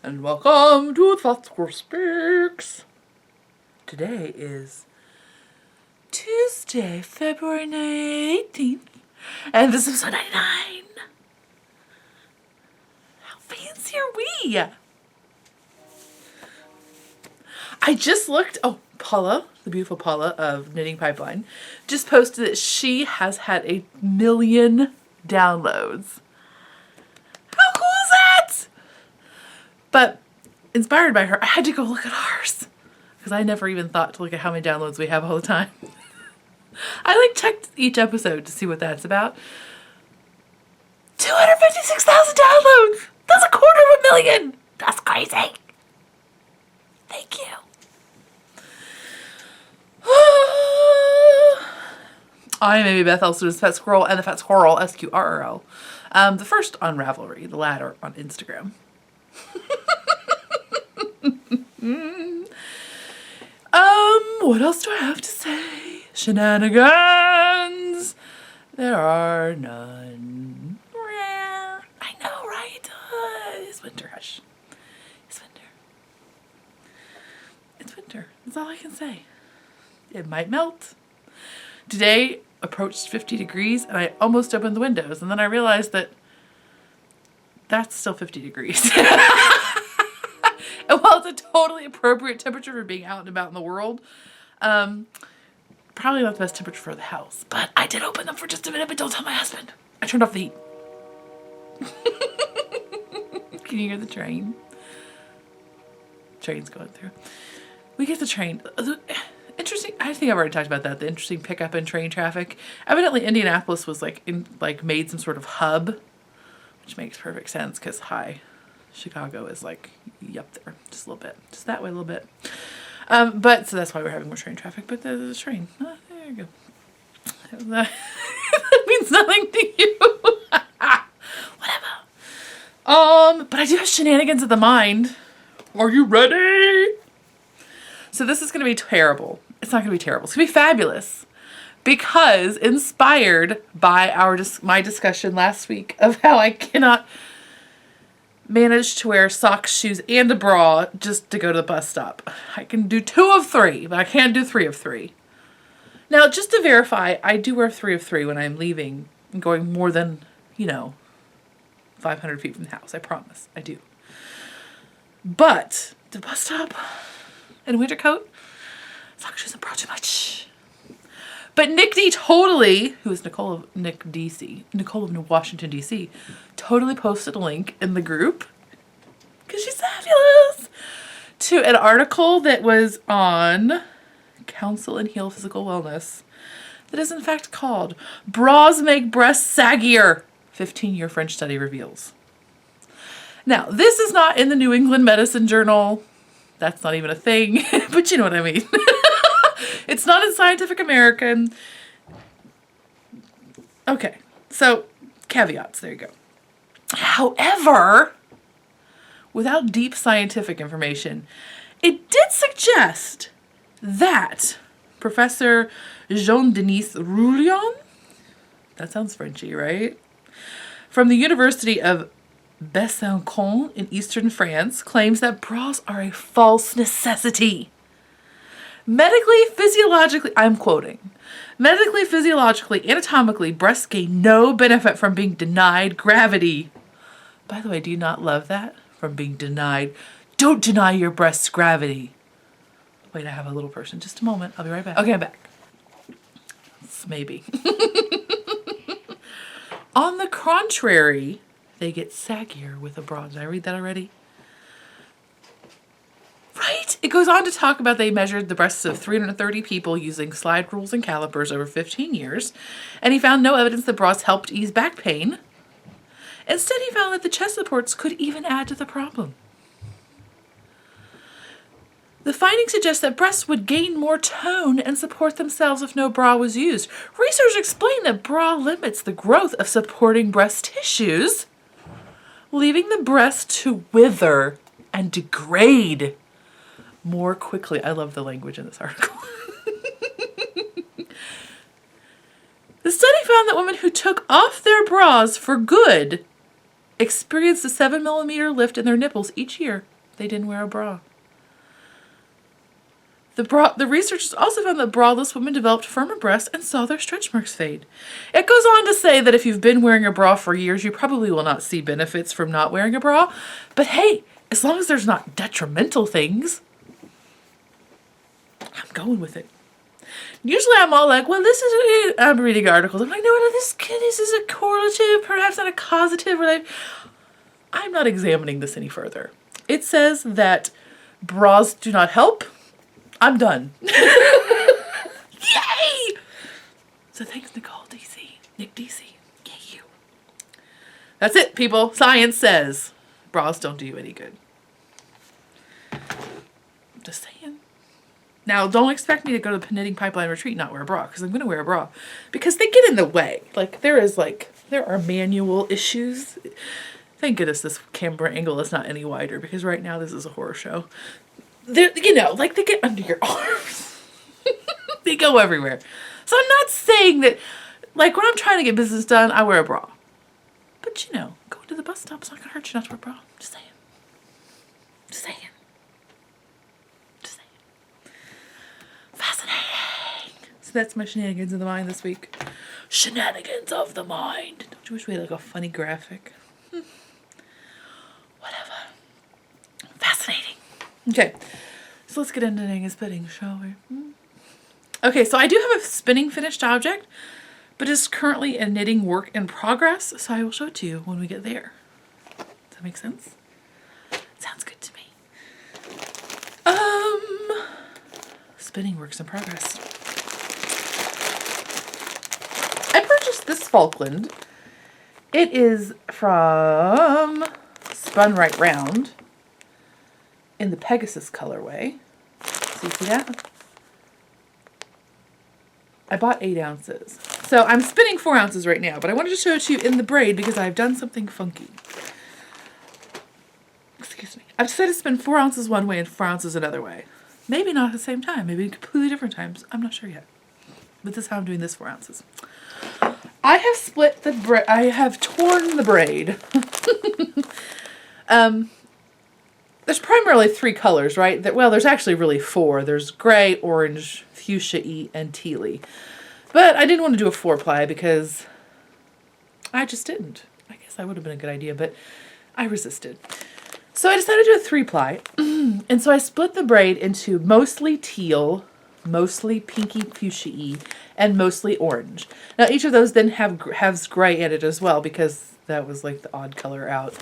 And welcome to Fat Squirrel Speaks. Today is Tuesday, February 18th, and this is episode 99. How fancy are we? I just looked, Paula, the beautiful Paula of Knitting Pipeline, just posted that she has had 1 million downloads. How cool is that? But inspired by her, I had to go look at ours because I never even thought to look at how many downloads we have all the time. I checked each episode to see what that's about. 256,000 downloads. That's 250,000. That's crazy. Thank you. I'm Amy Beth, also known as Fat Squirrel and the Fat Squirrel, SQRRL. The first on Ravelry, the latter on Instagram. What else do I have to say? Shenanigans. There are none. I know, right? It's winter, hush. It's winter. It's winter. That's all I can say. It might melt. Today approached 50 degrees and I almost opened the windows, and then I realized that that's still 50 degrees. And while it's a totally appropriate temperature for being out and about in the world, probably not the best temperature for the house. But I did open them for just a minute, but don't tell my husband. I turned off the heat. Can you hear the train? Train's going through. We get the train. Interesting. I think I've already talked about that. The interesting pickup in train traffic. Evidently, Indianapolis was made some sort of hub, which makes perfect sense because Chicago is up there just a little bit, just that way a little bit. But so that's why we're having more train traffic. But there's a train. There you go. That means nothing to you. Whatever. But I do have shenanigans of the mind. Are you ready? So this is going to be terrible. It's not going to be terrible. It's going to be fabulous. Because inspired by my discussion last week of how I cannot manage to wear socks, shoes, and a bra just to go to the bus stop. I can do 2 of 3, but I can't do 3 of 3. Now, just to verify, I do wear 3 of 3 when I'm leaving and going more than, 500 feet from the house. I promise. I do. But the bus stop and a winter coat, socks, shoes, and bra too much. But Nick D totally, who is Nicole of Washington, D.C., totally posted a link in the group, because she's fabulous, to an article that was on Counsel and Heal Physical Wellness that is in fact called Bras Make Breasts Saggier, 15-year French study reveals. Now, this is not in the New England Medicine Journal. That's not even a thing, but you know what I mean. It's not in Scientific American. Okay, so caveats, there you go. However, without deep scientific information, it did suggest that Professor Jean-Denis Rouillon, that sounds Frenchy, right? From the University of Besançon in eastern France, claims that bras are a false necessity. Medically, physiologically, I'm quoting, medically, physiologically, anatomically, breasts gain no benefit from being denied gravity. By the way, do you not love that? From being denied. Don't deny your breasts gravity. Wait, I have a little person. Just a moment. I'll be right back. Okay, I'm back. Maybe. On the contrary, they get saggier with a bra. Did I read that already? Right? It goes on to talk about they measured the breasts of 330 people using slide rules and calipers over 15 years, and he found no evidence that bras helped ease back pain. Instead, he found that the chest supports could even add to the problem. The findings suggest that breasts would gain more tone and support themselves if no bra was used. Researchers explain that bra limits the growth of supporting breast tissues, leaving the breast to wither and degrade more quickly. I love the language in this article. The study found that women who took off their bras for good experienced a 7 millimeter lift in their nipples each year they didn't wear a bra. The researchers also found that braless women developed firmer breasts and saw their stretch marks fade. It goes on to say that if you've been wearing a bra for years, you probably will not see benefits from not wearing a bra. But hey, as long as there's not detrimental things, I'm going with it. Usually I'm all like, well, I'm reading articles. I'm like, no, this is a correlative, perhaps not a causative. I'm not examining this any further. It says that bras do not help. I'm done. Yay! So thanks, Nick DC. Yay, you. That's it, people. Science says bras don't do you any good. Just saying. Now, don't expect me to go to the Knitting Pipeline Retreat and not wear a bra, because I'm going to wear a bra. Because they get in the way. There are manual issues. Thank goodness this camera angle is not any wider, because right now this is a horror show. They get under your arms. They go everywhere. So I'm not saying that, when I'm trying to get business done, I wear a bra. But, going to the bus stop is not going to hurt you not to wear a bra. Just saying. Fascinating. So that's my shenanigans of the mind this week. Shenanigans of the mind. Don't you wish we had a funny graphic? Whatever. Fascinating. Okay, so let's get into knitting and spinning, shall we? Okay, so I do have a spinning finished object, but it's currently a knitting work in progress, so I will show it to you when we get there. Does that make sense? Sounds good to me. Spinning works in progress. I purchased this Falkland. It is from Spun Right Round in the Pegasus colorway. So you see that? I bought 8 ounces. So I'm spinning 4 ounces right now, but I wanted to show it to you in the braid because I've done something funky. Excuse me. I've decided to spin 4 ounces one way and 4 ounces another way. Maybe not at the same time. Maybe completely different times. I'm not sure yet. But this is how I'm doing this 4 ounces. I have split the braid. I have torn the braid. There's primarily 3 colors, right? There's actually really 4. There's gray, orange, fuchsia-y, and tealy. But I didn't want to do a 4-ply because I just didn't. I guess that would have been a good idea, but I resisted. So I decided to do a 3-ply. And so I split the braid into mostly teal, mostly pinky fuchsia-y, and mostly orange. Now each of those then has gray in it as well because that was the odd color out.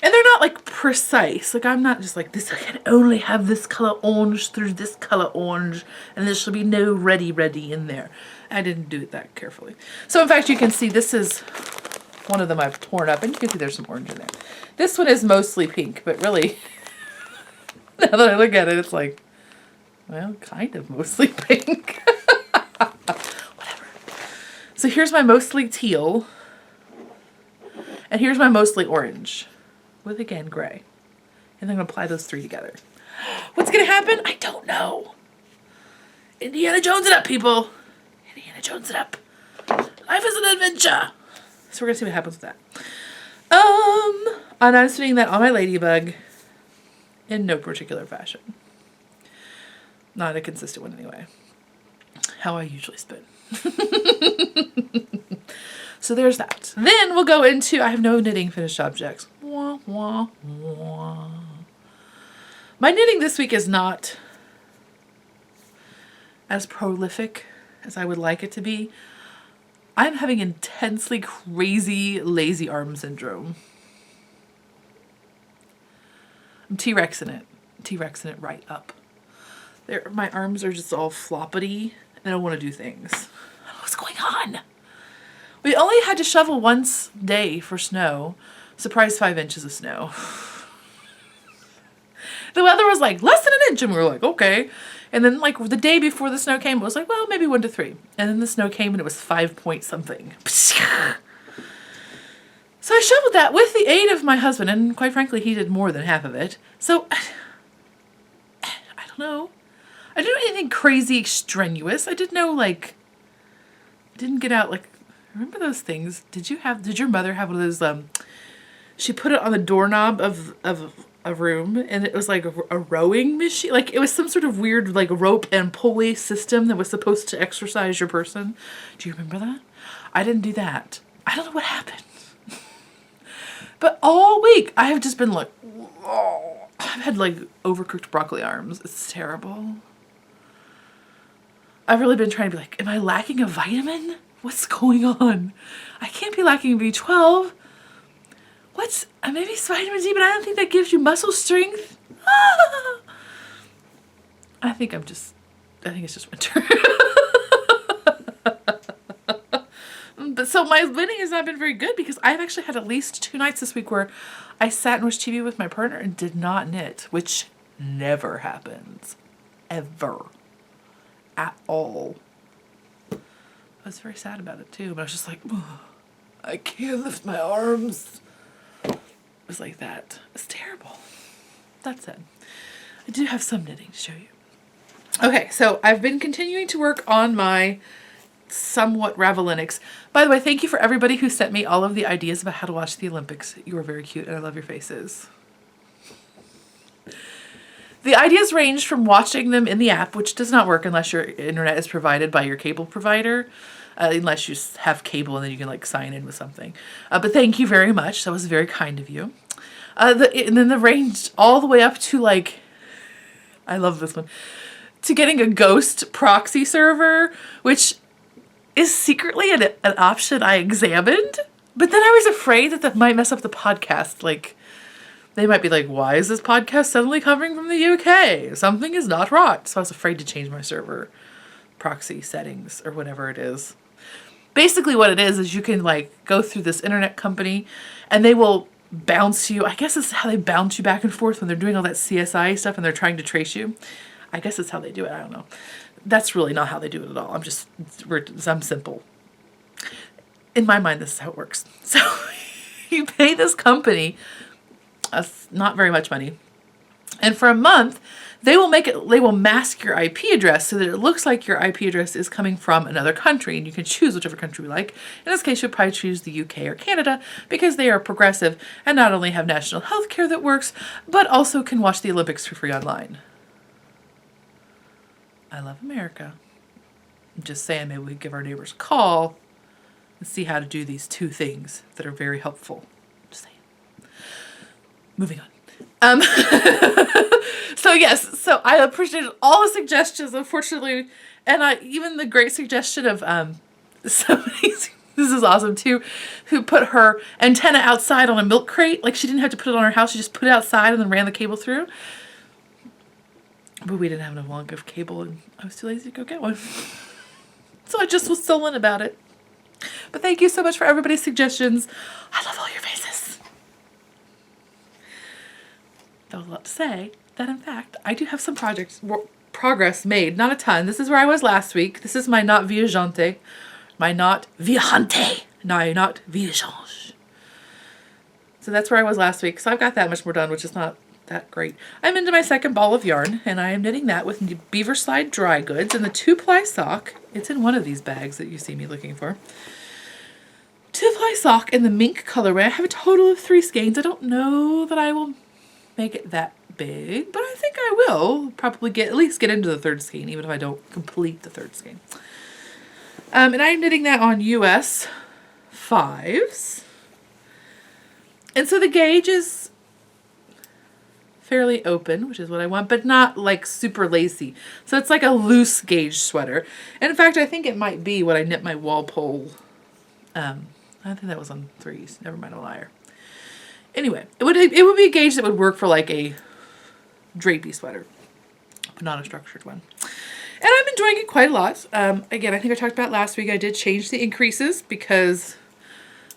And they're not precise. I'm not just this, I can only have this color orange through this color orange and there should be no ready in there. I didn't do it that carefully. So in fact you can see this is one of them I've torn up and you can see there's some orange in there. This one is mostly pink, but really, now that I look at it, it's well, kind of mostly pink. Whatever. So here's my mostly teal and here's my mostly orange. With, again, gray. And I'm going to apply those 3 together. What's going to happen? I don't know. Indiana Jones it up, people. Indiana Jones it up. Life is an adventure. So we're going to see what happens with that. And I'm spinning that on my ladybug in no particular fashion. Not a consistent one anyway. How I usually spin. So there's that. Then we'll go into, I have no knitting finished objects. Wah, wah, wah. My knitting this week is not as prolific as I would like it to be. I'm having intensely crazy lazy arm syndrome. I'm T-Rexing it. T-Rexing it right up. My arms are just all floppity and I don't want to do things. I don't know what's going on. We only had to shovel once a day for snow. Surprise, 5 inches of snow. The weather was less than an inch and we were okay. And then the day before the snow came, it was well, maybe 1 to 3. And then the snow came and it was 5 point something. So I shoveled that with the aid of my husband, and quite frankly, he did more than half of it. So, I don't know. I didn't do anything crazy strenuous. I did no, didn't get out, remember those things? Did your mother have one of those, she put it on the doorknob of a room, and it was like a rowing machine. Like it was some sort of weird like rope and pulley system that was supposed to exercise your person. Do you remember that? I didn't do that. I don't know what happened. But all week I have just been like, oh, I've had like overcooked broccoli arms. It's terrible. I've really been trying to be like, am I lacking a vitamin? What's going on? I can't be lacking B12. Maybe it's vitamin D, but I don't think that gives you muscle strength. Ah! I think it's just winter. But so my knitting has not been very good because I've actually had at least 2 nights this week where I sat and watched TV with my partner and did not knit, which never happens. Ever. At all. I was very sad about it too, but I was just like, I can't lift my arms. It was like that. It's terrible. That said, I do have some knitting to show you. Okay, so I've been continuing to work on my somewhat Ravelinics. By the way, thank you for everybody who sent me all of the ideas about how to watch the Olympics. You are very cute and I love your faces. The ideas range from watching them in the app, which does not work unless your internet is provided by your cable provider, unless you have cable and then you can like sign in with something. But thank you very much. That was very kind of you. And then the range all the way up to like, I love this one, to getting a ghost proxy server, which is secretly an option I examined. But then I was afraid that might mess up the podcast. Like, they might be like, why is this podcast suddenly coming from the UK? Something is not right. So I was afraid to change my server proxy settings or whatever it is. Basically what it is you can like go through this internet company and they will bounce you. I guess it's how they bounce you back and forth when they're doing all that CSI stuff and they're trying to trace you. I guess it's how they do it. I don't know. That's really not how they do it at all. I'm simple. In my mind, this is how it works. So you pay this company not very much money. And for a month, they will mask your IP address so that it looks like your IP address is coming from another country, and you can choose whichever country you like. In this case, you'll probably choose the UK or Canada because they are progressive and not only have national health care that works, but also can watch the Olympics for free online. I love America. I'm just saying maybe we could give our neighbors a call and see how to do these 2 things that are very helpful. Just saying. Moving on. So yes, so I appreciated all the suggestions, unfortunately, and even the great suggestion of somebody, this is awesome too, who put her antenna outside on a milk crate. Like she didn't have to put it on her house, she just put it outside and then ran the cable through. But we didn't have enough long of cable and I was too lazy to go get one. So I just was sullen about it. But thank you so much for everybody's suggestions. I love all your faces. That was a lot to say that in fact I do have some progress made. Not a ton. This is where I was last week. This is my not viajante. My not viajante. No, not viajange. So that's where I was last week. So I've got that much more done, which is not that great. I'm into my second ball of yarn and I am knitting that with Beaver Slide Dry Goods and the 2-ply sock. It's in one of these bags that you see me looking for. 2-ply sock in the mink colorway. I have a total of 3 skeins. I don't know that I will make it that big, but I think I will probably at least get into the 3rd skein, even if I don't complete the 3rd skein. And I'm knitting that on US 5s. And so the gauge is fairly open, which is what I want, but not like super lacy. So it's like a loose gauge sweater. And in fact, I think it might be what I knit my Walpole. I think that was on 3s. Never mind, I'm a liar. Anyway, it would be a gauge that would work for like a drapey sweater, but not a structured one. And I'm enjoying it quite a lot. Again, I think I talked about last week, I did change the increases because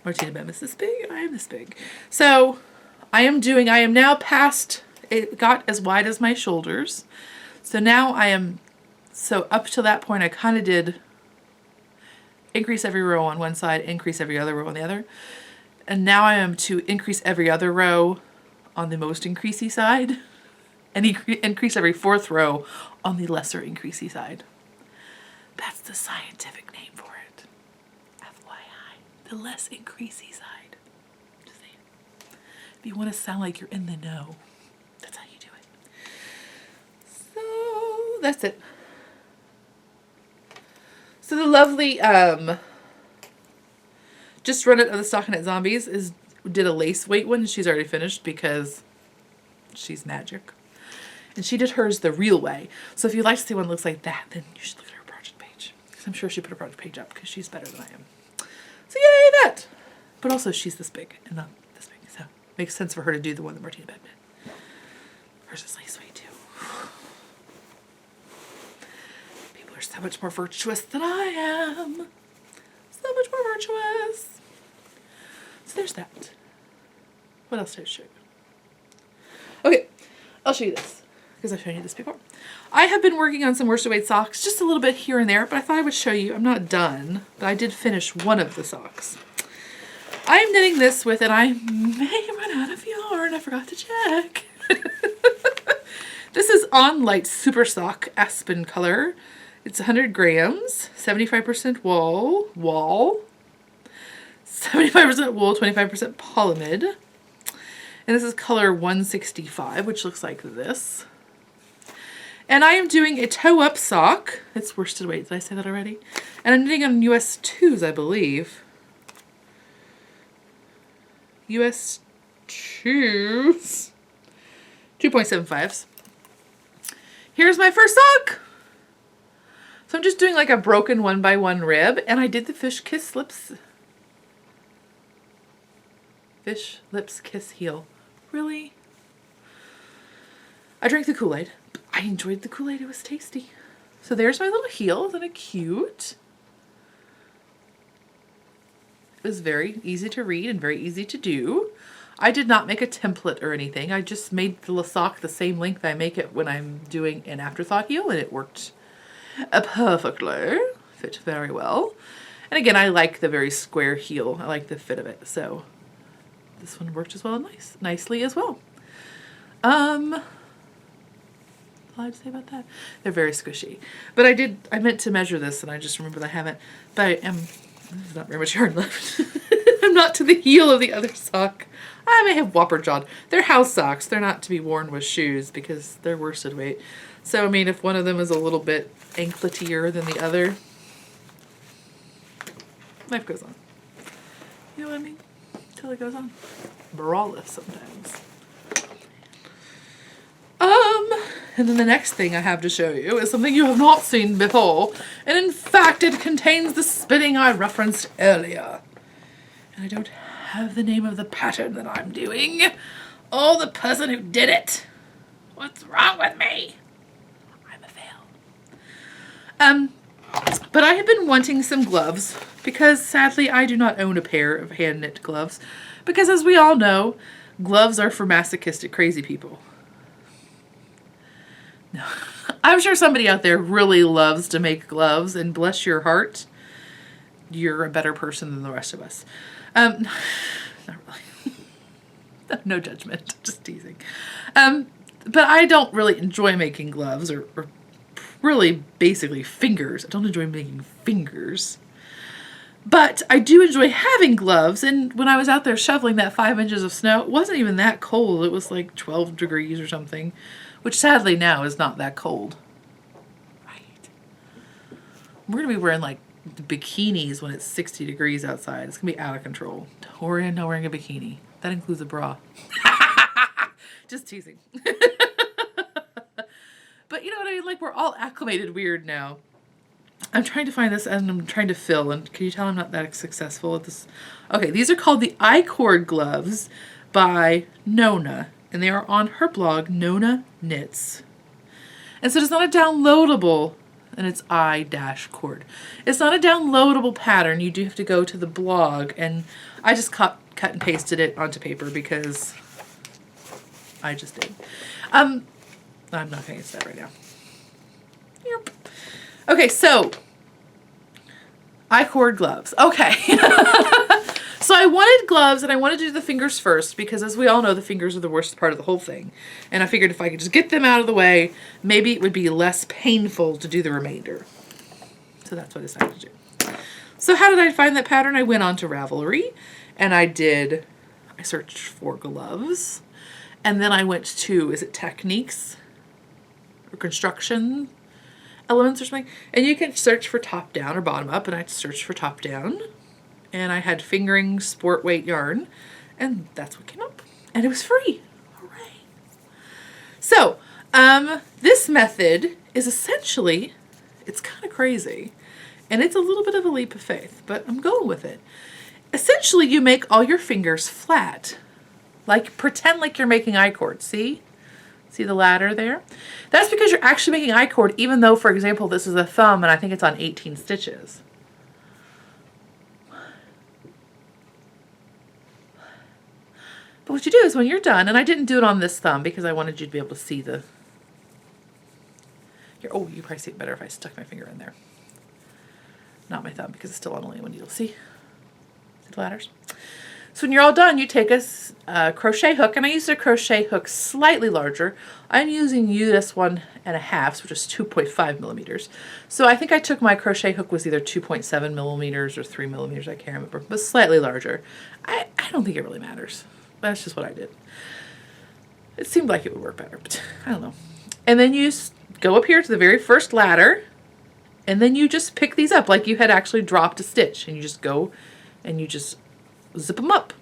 Martina Bem is this big, I am this big. So I am now past, it got as wide as my shoulders. So now up to that point I kind of did increase every row on one side, increase every other row on the other. And now I am to increase every other row on the most increasey side and increase every 4th row on the lesser increasey side. That's the scientific name for it. FYI, the less increasey side. Just saying. you want to sound like you're in the know. That's how you do it. So that's it. So the lovely Just Run It of the Stockinette Zombies did a lace weight one. She's already finished because she's magic. And she did hers the real way. So if you'd like to see one that looks like that, then you should look at her project page. Because I'm sure she put a project page up because she's better than I am. So yay, that! But also she's this big and not this big. So it makes sense for her to do the one that Martina Bed did. Hers is lace weight too. People are so much more virtuous than I am. So much more virtuous. So there's that. What else did I show you? Okay, I'll show you this because I've shown you this before. I have been working on some worsted weight socks, just a little bit here and there, but I thought I would show you. I'm not done, but I did finish one of the socks. I'm knitting this with, and I may run out of yarn. I forgot to check. This is On Light Super Sock Aspen color. It's 100 grams, 75% wool, 75% wool, 25% polymid. And this is color 165, which looks like this. And I am doing a toe-up sock. It's worsted weight. Did I say that already? And I'm knitting on US 2s, I believe. US 2s. 2.75s. Here's my first sock. So I'm just doing like a broken 1x1 rib. And I did the Fish Lips Kiss heel. Really? I drank the Kool-Aid. I enjoyed the Kool-Aid. It was tasty. So there's my little heel. Isn't it cute? It was very easy to read and very easy to do. I did not make a template or anything. I just made the sock the same length I make it when I'm doing an afterthought heel, and it worked perfectly. Fit very well. And again, I like the very square heel. I like the fit of it. So this one worked as well, nicely as well. What did I say about that? They're very squishy. But I meant to measure this, and I just remembered I haven't. But there's not very much yarn left. I'm not to the heel of the other sock. I may have whopper jawed. They're house socks. They're not to be worn with shoes because they're worsted weight. So, I mean, if one of them is a little bit ankletier than the other, life goes on. You know what I mean? Till it goes on. Brawless sometimes. And then the next thing I have to show you is something you have not seen before. And in fact, it contains the spinning I referenced earlier. And I don't have the name of the pattern that I'm doing. Oh, the person who did it. What's wrong with me? I'm a fail. But I have been wanting some gloves because sadly I do not own a pair of hand knit gloves. Because as we all know, gloves are for masochistic crazy people. No. I'm sure somebody out there really loves to make gloves, and bless your heart, you're a better person than the rest of us. Not really. No judgment, just teasing. But I don't really enjoy making gloves, or really basically fingers. I don't enjoy making fingers. But I do enjoy having gloves, and when I was out there shoveling that 5 inches of snow, it wasn't even that cold. It was like 12 degrees or something, which sadly now is not that cold. Right. We're going to be wearing like bikinis when it's 60 degrees outside. It's going to be out of control. Don't worry, I'm not wearing a bikini. That includes a bra. Just teasing. But you know what I mean? Like, we're all acclimated weird now. I'm trying to find this, and I'm trying to fill, and can you tell I'm not that successful at this? Okay, these are called the I-Cord gloves by Nona, and they are on her blog, Nona Knits. And so it's not a downloadable, and it's I-Cord. It's not a downloadable pattern. You do have to go to the blog, and I just cut and pasted it onto paper because I just did. I'm not going to use that right now. Yep. Okay, so I-Cord gloves. Okay. So I wanted gloves, and I wanted to do the fingers first because, as we all know, the fingers are the worst part of the whole thing. And I figured if I could just get them out of the way, maybe it would be less painful to do the remainder. So that's what I decided to do. So how did I find that pattern? I went on to Ravelry, and I did I searched for gloves. And then I went to, is it techniques or construction elements or something? And you can search for top down or bottom up, and I searched for top down. And I had fingering sport weight yarn, and that's what came up. And it was free. Hooray. So, this method is essentially, it's kind of crazy, and it's a little bit of a leap of faith, but I'm going with it. Essentially, you make all your fingers flat. Like, pretend like you're making I-cord, see? See the ladder there? That's because you're actually making I-cord, even though, for example, this is a thumb, and I think it's on 18 stitches. But what you do is when you're done, and I didn't do it on this thumb because I wanted you to be able to see the, oh, you probably see it better if I stuck my finger in there. Not my thumb because it's still on only one needle. See the ladders? So when you're all done, you take a crochet hook, and I used a crochet hook slightly larger. I'm using US 1.5, which is 2.5 millimeters. So I think I took my crochet hook was either 2.7 millimeters or 3 millimeters, I can't remember, but slightly larger. I don't think it really matters. That's just what I did. It seemed like it would work better, but I don't know. And then you go up here to the very first ladder, and then you just pick these up like you had actually dropped a stitch, and you just go and you just zip them up.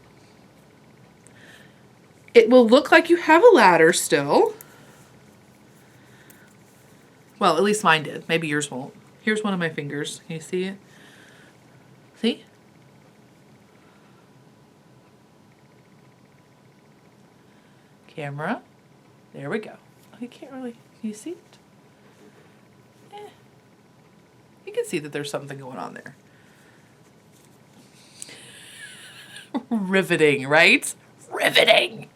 It will look like you have a ladder still. Well, at least mine did. Maybe yours won't. Here's one of my fingers. Can you see it? See? Camera. There we go. Oh, you can't really, can you see it? You can see that there's something going on there. Riveting, right? Riveting.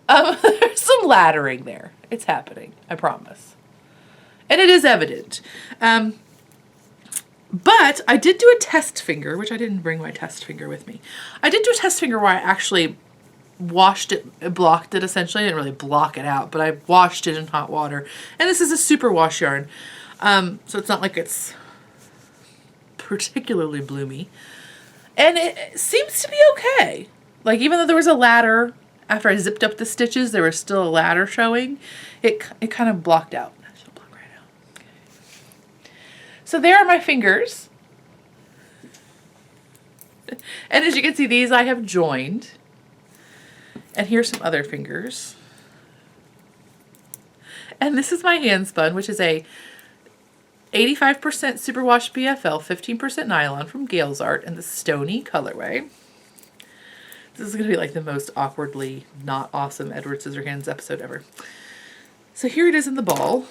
There's some laddering there. It's happening, I promise. And it is evident. But I did do a test finger, which I didn't bring my test finger with me. I did do a test finger where I actually washed it, blocked it essentially. I didn't really block it out, but I washed it in hot water. And this is a super wash yarn. So it's not like it's particularly bloomy. And it seems to be okay. Like, even though there was a ladder, after I zipped up the stitches, there was still a ladder showing. It kind of blocked out. She'll block right out. Okay. So there are my fingers. And as you can see, these I have joined. And here's some other fingers. And this is my hand spun, which is a 85% superwash BFL, 15% nylon from Gales Art in the Stony colorway. This is going to be like the most awkwardly not awesome Edward Scissorhands episode ever. So here it is in the ball.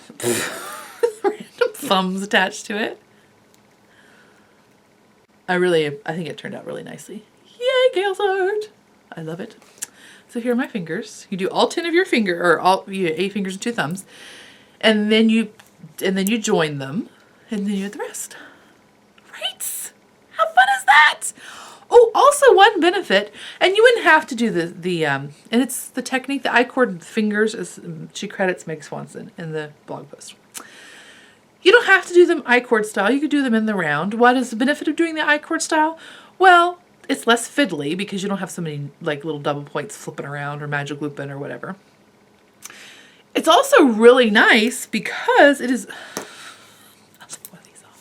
Random thumbs attached to it. I think it turned out really nicely. Yay, Gales Art! I love it. So here are my fingers. You do all 10 of your finger, or all 8 fingers and 2 thumbs, and then you join them, and then you do the rest. Right? How fun is that? Oh, also one benefit, and you wouldn't have to do and it's the technique, the I-cord fingers, as she credits Meg Swanson in the blog post. You don't have to do them I-cord style. You could do them in the round. What is the benefit of doing the I-cord style? Well, it's less fiddly because you don't have so many like little double points flipping around or magic looping or whatever. It's also really nice because it is. I'll take one of these off.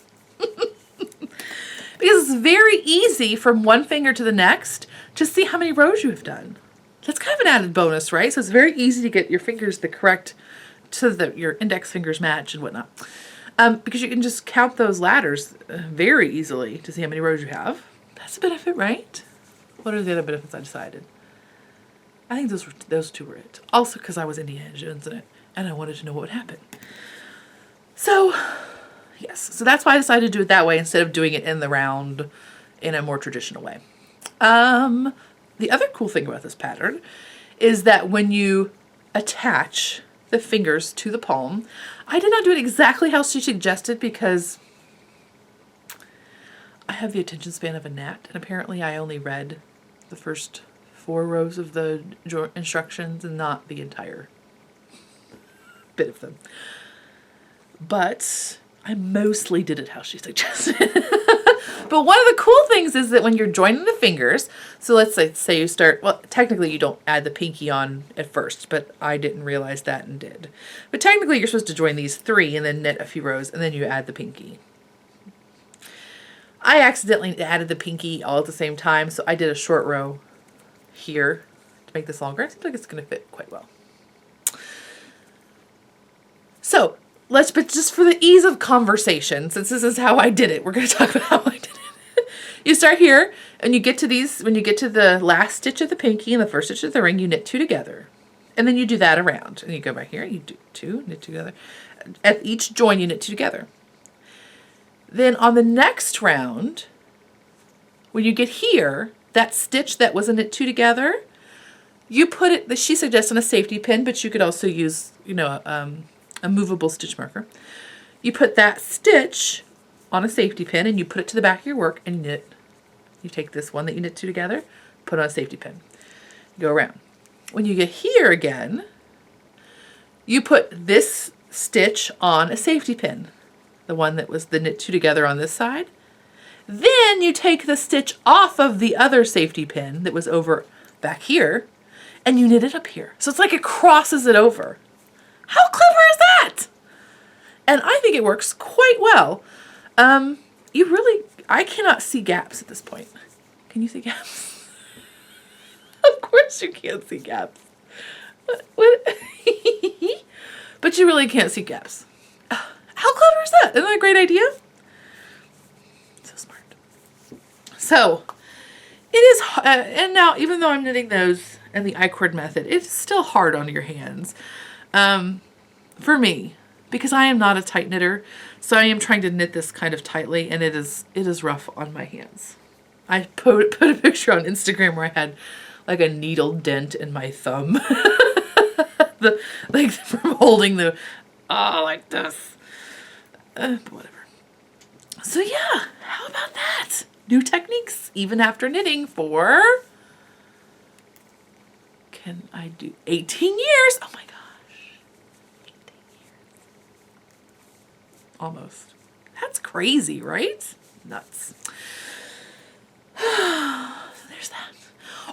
Because it's very easy from one finger to the next to see how many rows you have done. That's kind of an added bonus, right? So it's very easy to get your fingers the correct, so that your index fingers match and whatnot. Because you can just count those ladders very easily to see how many rows you have. That's a benefit, right? What are the other benefits I decided? I think those two were it. Also because I was Indiana Jones in it, and I wanted to know what would happen. So, yes. So that's why I decided to do it that way instead of doing it in the round in a more traditional way. The other cool thing about this pattern is that when you attach the fingers to the palm, I did not do it exactly how she suggested because I have the attention span of a gnat, and apparently I only read the first 4 rows of the instructions and not the entire bit of them. But I mostly did it how she suggested. But one of the cool things is that when you're joining the fingers, so let's say you start, well, technically you don't add the pinky on at first, but I didn't realize that and did. But technically you're supposed to join these 3 and then knit a few rows and then you add the pinky. I accidentally added the pinky all at the same time, so I did a short row here to make this longer. It seems like it's going to fit quite well. So but just for the ease of conversation, since this is how I did it, we're going to talk about how I did it. You start here, and you get to these, when you get to the last stitch of the pinky and the first stitch of the ring, you knit 2 together. And then you do that around. And you go back here, you do 2, knit 2 together. At each join, you knit 2 together. Then on the next round, when you get here, that stitch that was a knit 2 together, you put it, she suggests on a safety pin, but you could also use, a movable stitch marker. You put that stitch on a safety pin and you put it to the back of your work and you knit. You take this one that you knit 2 together, put it on a safety pin. You go around. When you get here again, you put this stitch on a safety pin, the one that was the knit 2 together on this side. Then you take the stitch off of the other safety pin that was over back here and you knit it up here. So it's like it crosses it over. How clever is that? And I think it works quite well. I cannot see gaps at this point. Can you see gaps? Of course you can't see gaps. What? But you really can't see gaps. How clever is that? Isn't that a great idea? So smart. So, it is, and now even though I'm knitting those in the I-cord method, it's still hard on your hands. For me, because I am not a tight knitter, so I am trying to knit this kind of tightly, and it is rough on my hands. I put a picture on Instagram where I had like a needle dent in my thumb, from holding like this. But whatever. So yeah, how about that? New techniques even after knitting for, can I do 18 years? Oh my gosh. Almost. That's crazy, right? Nuts. There's that.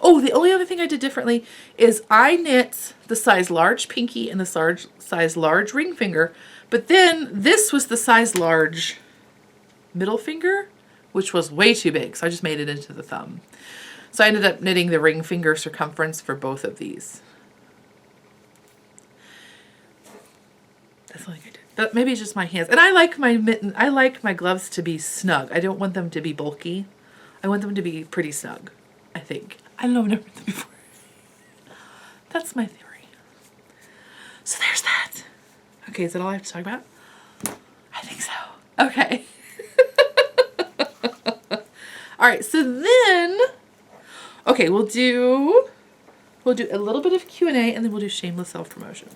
Oh, the only other thing I did differently is I knit the size large pinky and the size large ring finger, but then this was the size large middle finger, which was way too big, so I just made it into the thumb. So I ended up knitting the ring finger circumference for both of these. That's all I did. But maybe it's just my hands. And I like my gloves to be snug. I don't want them to be bulky. I want them to be pretty snug, I think. I don't know, I've never done that before. That's my theory. So there's that. Okay, is that all I have to talk about? I think so. Okay. All right, so then, okay, we'll do a little bit of Q&A and then we'll do shameless self-promotion.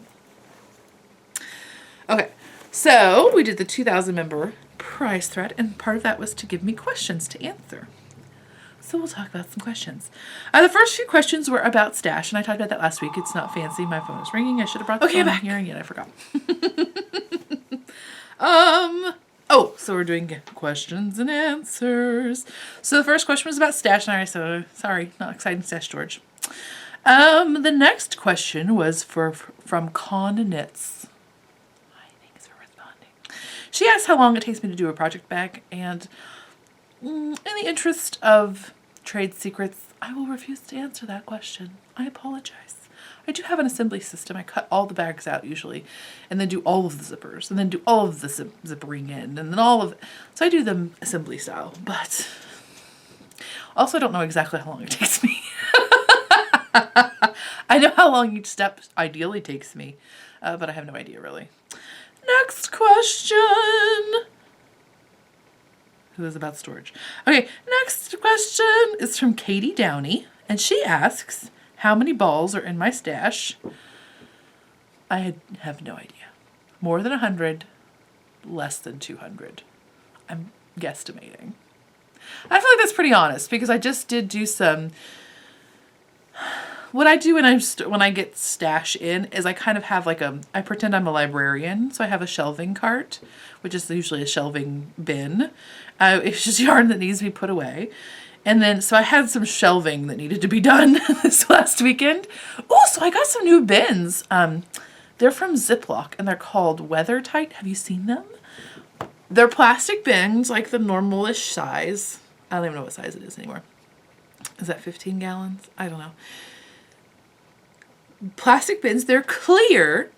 Okay. So we did the 2,000 member prize thread, and part of that was to give me questions to answer. So we'll talk about some questions. The first few questions were about stash, and I talked about that last week. It's not fancy. My phone is ringing. I should have brought the phone back here, and yet I forgot. So we're doing questions and answers. So the first question was about stash, and so sorry, not exciting stash storage. The next question was from Con Knits. She asked how long it takes me to do a project bag, and in the interest of trade secrets, I will refuse to answer that question. I apologize. I do have an assembly system. I cut all the bags out usually, and then do all of the zippers, and then do all of the zippering in, and then so I do them assembly style, but also I don't know exactly how long it takes me. I know how long each step ideally takes me, but I have no idea really. Next question. Who is about storage? Okay, next question is from Katie Downey, and she asks, how many balls are in my stash? I have no idea. More than 100, less than 200. I'm guesstimating. I feel like that's pretty honest because I just did do some. What I do when I get stash in is I kind of have I pretend I'm a librarian. So I have a shelving cart, which is usually a shelving bin. It was just yarn that needs to be put away. And then, so I had some shelving that needed to be done this last weekend. Oh, so I got some new bins. They're from Ziploc, and they're called Weather Tight. Have you seen them? They're plastic bins, like the normal-ish size. I don't even know what size it is anymore. Is that 15 gallons? I don't know. Plastic bins, they're clear.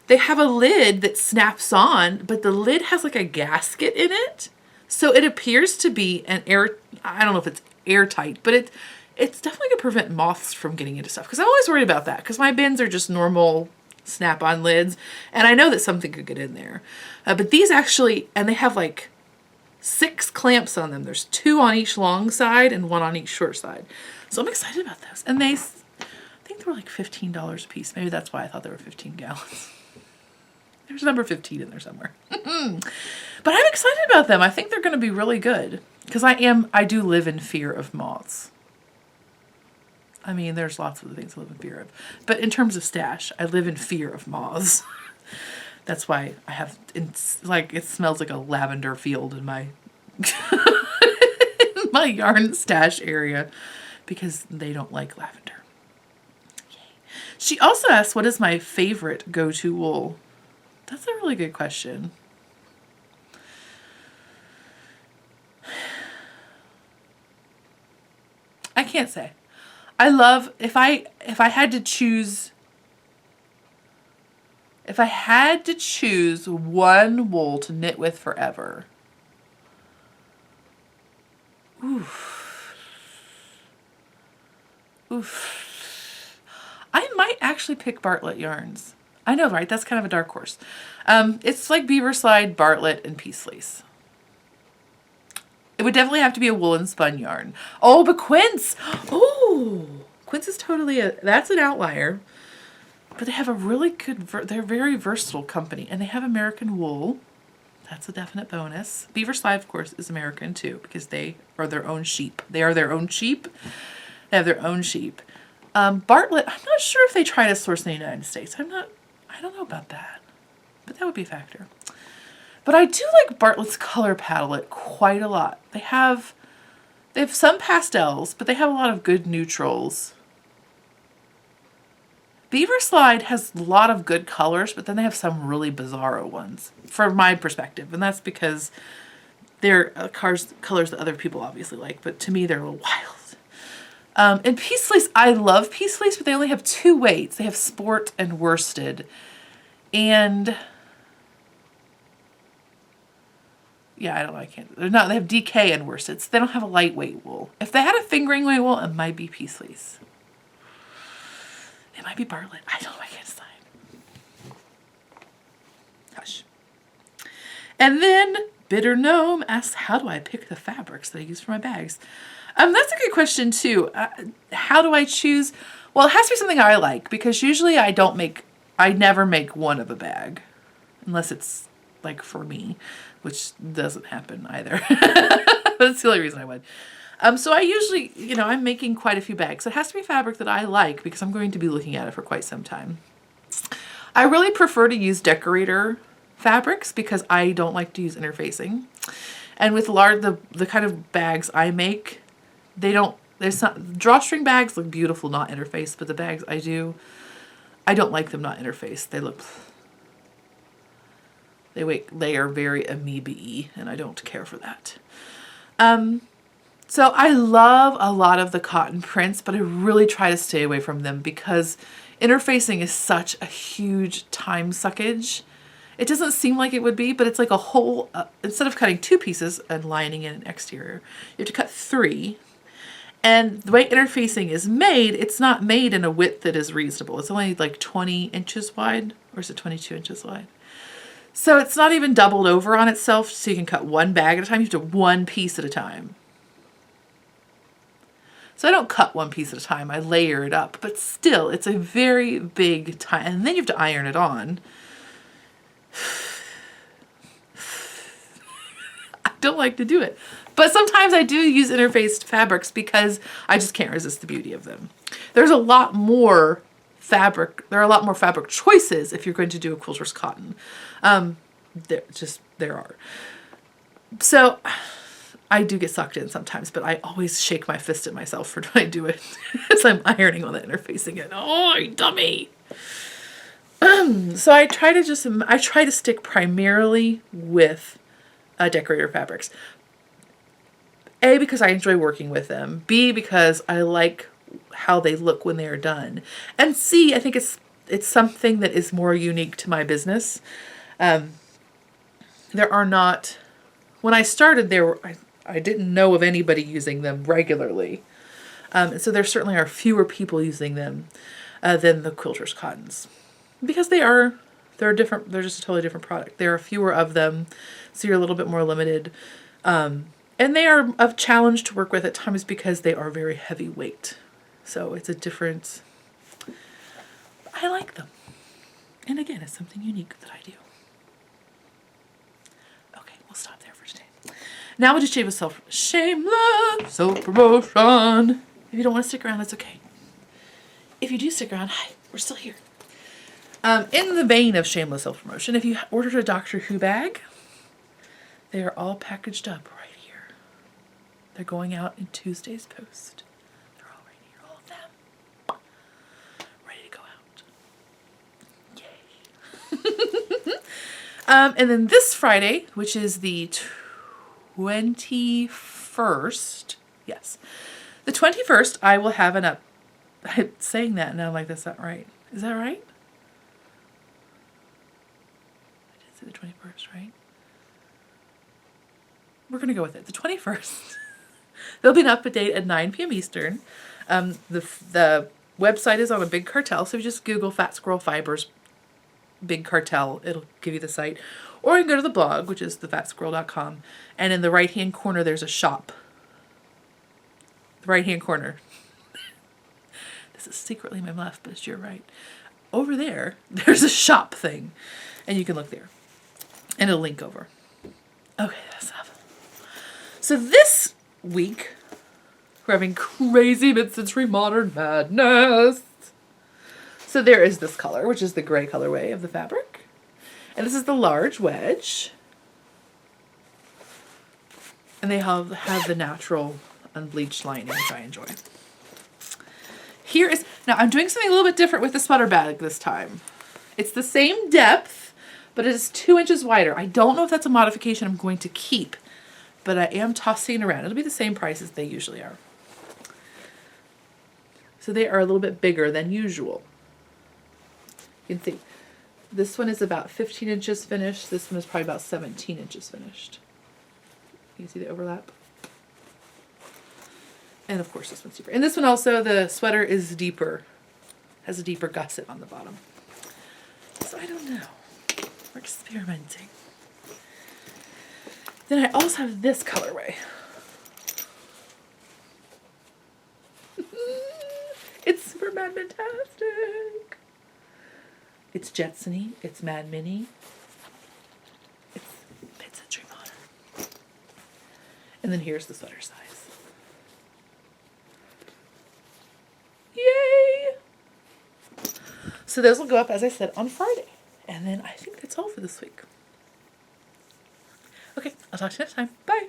They have a lid that snaps on, but the lid has like a gasket in it. So it appears to be an I don't know if it's airtight, but it's definitely gonna prevent moths from getting into stuff. Because I'm always worried about that, because my bins are just normal snap-on lids, and I know that something could get in there. But these actually, and they have like 6 clamps on them. There's 2 on each long side and 1 on each short side. So I'm excited about those. And I think they were like $15 a piece. Maybe that's why I thought they were 15 gallons. There's number 15 in there somewhere. But I'm excited about them. I think they're going to be really good. Because I do live in fear of moths. I mean, there's lots of things I live in fear of. But in terms of stash, I live in fear of moths. That's why I have, it smells like a lavender field in my, in my yarn stash area. Because they don't like lavender. Yay. She also asked, what is my favorite go-to wool? That's a really good question. I can't say. I love, if I had to choose one wool to knit with forever. Oof. I might actually pick Bartlett yarns. I know, right? That's kind of a dark horse. It's like Beaver Slide, Bartlett, and Peace Fleece. It would definitely have to be a woolen spun yarn. Oh, but Quince! Oh, Quince is totally that's an outlier. But they have a really good, they're a very versatile company. And they have American wool. That's a definite bonus. Beaver Slide, of course, is American too, because they are their own sheep. They are their own sheep. They have their own sheep. Bartlett, I'm not sure if they try to source in the United States. I don't know about that, but that would be a factor. But I do like Bartlett's color palette quite a lot. They have some pastels, but they have a lot of good neutrals. Beaver Slide has a lot of good colors, but then they have some really bizarro ones, from my perspective. And that's because they're colors that other people obviously like, but to me they're a little wild. And Peace Fleece, I love Peace Fleece, but they only have 2 weights. They have sport and worsted. And yeah, I don't know, I can't. They have DK and worsted, so they don't have a lightweight wool. If they had a fingering weight wool, it might be Peace Fleece. It might be Bartlett. I don't know, I can't decide. Hush. And then Bitter Gnome asks, how do I pick the fabrics that I use for my bags? That's a good question too. How do I choose? Well, it has to be something I like, because usually I never make one of a bag. Unless it's like for me, which doesn't happen either. That's the only reason I would. So I usually, I'm making quite a few bags. It has to be fabric that I like, because I'm going to be looking at it for quite some time. I really prefer to use decorator fabrics because I don't like to use interfacing. And with the kind of bags I make, drawstring bags look beautiful, not interfaced, but the bags I don't like them not interfaced. They are very amoeba-y, and I don't care for that. So I love a lot of the cotton prints, but I really try to stay away from them because interfacing is such a huge time suckage. It doesn't seem like it would be, but it's like a whole, instead of cutting 2 pieces and lining in an exterior, you have to cut 3. And the way interfacing is made, it's not made in a width that is reasonable. It's only like 20 inches wide, or is it 22 inches wide? So it's not even doubled over on itself, so you can cut 1 bag at a time. You have to 1 piece at a time. So I don't cut 1 piece at a time, I layer it up, but still, it's a very big time. And then you have to iron it on. I don't like to do it. But sometimes I do use interfaced fabrics because I just can't resist the beauty of them. There's a lot more fabric. There are a lot more fabric choices if you're going to do a quilter's cotton. There are. So I do get sucked in sometimes, but I always shake my fist at myself for when I do it as I'm ironing on the interfacing it. Oh, you dummy. So I try to stick primarily with decorator fabrics. A, because I enjoy working with them. B, because I like how they look when they are done. And C, I think it's something that is more unique to my business. There are not, when I started I didn't know of anybody using them regularly. And so there certainly are fewer people using them than the Quilters cottons. Because they're different, they're just a totally different product. There are fewer of them, so you're a little bit more limited. And they are a challenge to work with at times because they are very heavyweight. So it's a different, I like them. And again, it's something unique that I do. Okay, we'll stop there for today. Now we'll just shameless self-promotion. If you don't want to stick around, that's okay. If you do stick around, hi, we're still here. In the vein of shameless self-promotion, if you ordered a Doctor Who bag, they are all packaged up right here. They're going out in Tuesday's post. They're all right here, all of them. Ready to go out. Yay. And then this Friday, which is the 21st, yes. The 21st, I will have I'm saying that and I'm like, that's not right. Is that right? I did say the 21st, right? We're going to go with it. The 21st. There'll be an update at 9 p.m. Eastern. The website is on a Big Cartel, so if you just Google Fat Squirrel Fibers Big Cartel, it'll give you the site. Or you can go to the blog, which is thefatsquirrel.com, and in the right-hand corner there's a shop. The right-hand corner. This is secretly my left, but it's your right. Over there's a shop thing, and you can look there. And it'll link over. Okay, that's enough. So this week, we're having crazy mid-century modern madness. So there is this color, which is the gray colorway of the fabric. And this is the large wedge. And they have the natural unbleached lining, which I enjoy. Now I'm doing something a little bit different with the sweater bag this time. It's the same depth, but it is 2 inches wider. I don't know if that's a modification I'm going to keep, but I am tossing it around. It'll be the same price as they usually are. So they are a little bit bigger than usual. You can see this one is about 15 inches finished. This one is probably about 17 inches finished. You can see the overlap. And of course this one's deeper. And this one also, the sweater is deeper, has a deeper gusset on the bottom. So I don't know. We're experimenting. Then I also have this colorway. It's super Mad Fantastic. It's Jetsony. It's Mad Mini. It's mid-century modern. And then here's the sweater size. Yay! So those will go up, as I said, on Friday. And then I think that's all for this week. Okay, I'll talk to you next time. Bye.